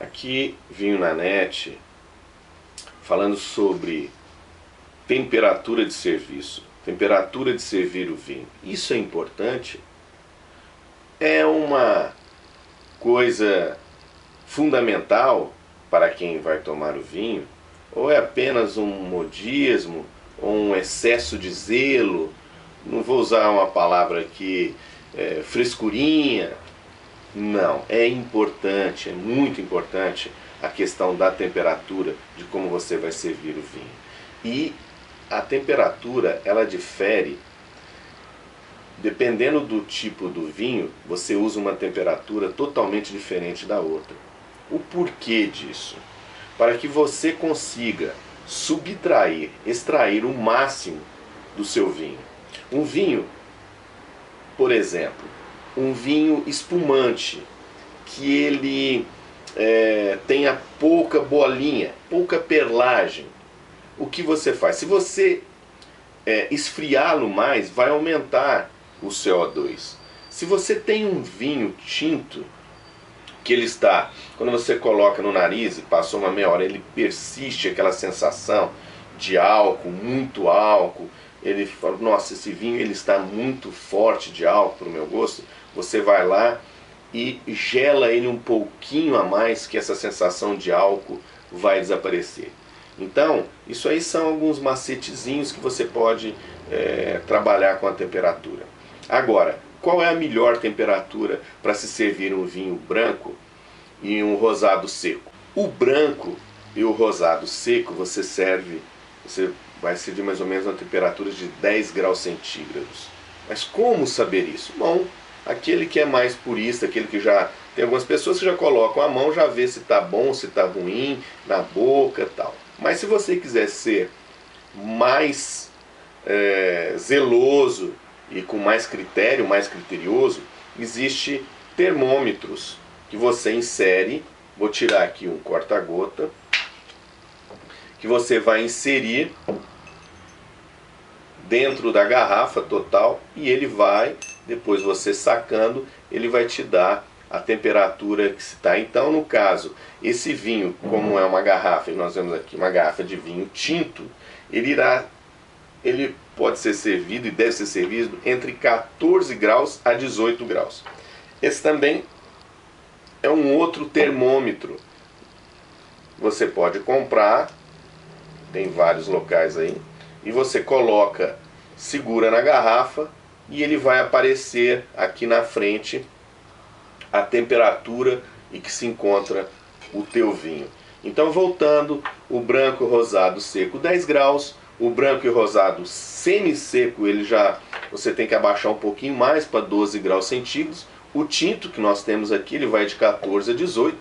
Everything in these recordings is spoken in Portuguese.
Aqui Vinho na Net, falando sobre temperatura de serviço, temperatura de servir o vinho. Isso é importante? É uma coisa fundamental para quem vai tomar o vinho? Ou é apenas um modismo, ou um excesso de zelo? Não vou usar uma palavra aqui, frescurinha. Não, é importante, é muito importante a questão da temperatura, de como você vai servir o vinho. E a temperatura, ela difere, dependendo do tipo do vinho, você usa uma temperatura totalmente diferente da outra. O porquê disso? Para que você consiga subtrair, extrair o máximo do seu vinho. Um vinho, por exemplo, um vinho espumante, que ele tenha pouca bolinha, pouca perlagem. O que você faz? Se você esfriá-lo mais, vai aumentar o CO2. Se você tem um vinho tinto, que ele está, quando você coloca no nariz e passou uma meia hora, ele persiste aquela sensação de álcool, muito álcool, ele fala, nossa, esse vinho ele está muito forte de álcool para o meu gosto, você vai lá e gela ele um pouquinho a mais, que essa sensação de álcool vai desaparecer. Então, isso aí são alguns macetezinhos que você pode trabalhar com a temperatura. Agora, qual é a melhor temperatura para se servir um vinho branco e um rosado seco? O branco e o rosado seco você vai servir mais ou menos a temperatura de 10 graus centígrados. Mas como saber isso? Bom, aquele que é mais purista, aquele que já... Tem algumas pessoas que já colocam a mão, já vê se está bom, se está ruim, na boca e tal. Mas se você quiser ser mais zeloso e com mais critério, mais criterioso, existe termômetros que você insere. Vou tirar aqui um corta-gota, que você vai inserir dentro da garrafa total, e ele vai, depois você sacando, ele vai te dar a temperatura que está. Então, no caso, esse vinho, como é uma garrafa, e nós vemos aqui uma garrafa de vinho tinto, ele pode ser servido e deve ser servido entre 14 graus a 18 graus. Esse também é um outro termômetro. Você pode comprar, tem vários locais aí, e você coloca, segura na garrafa e ele vai aparecer aqui na frente a temperatura em que se encontra o teu vinho. Então, voltando, o branco e rosado seco 10 graus, o branco e rosado semi-seco, você tem que abaixar um pouquinho mais para 12 graus centígrados. O tinto que nós temos aqui, ele vai de 14 a 18.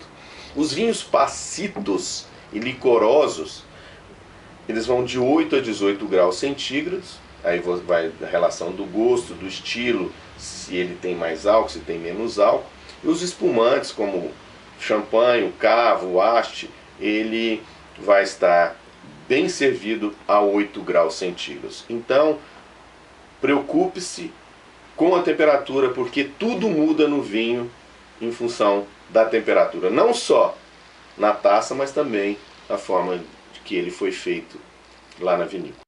Os vinhos passitos e licorosos, eles vão de 8 a 18 graus centígrados. Aí vai da relação do gosto, do estilo, se ele tem mais álcool, se tem menos álcool. E os espumantes, como champanhe, o cava, o asti, ele vai estar bem servido a 8 graus centígrados. Então, preocupe-se com a temperatura, porque tudo muda no vinho em função da temperatura. Não só na taça, mas também na forma que ele foi feito lá na vinícola.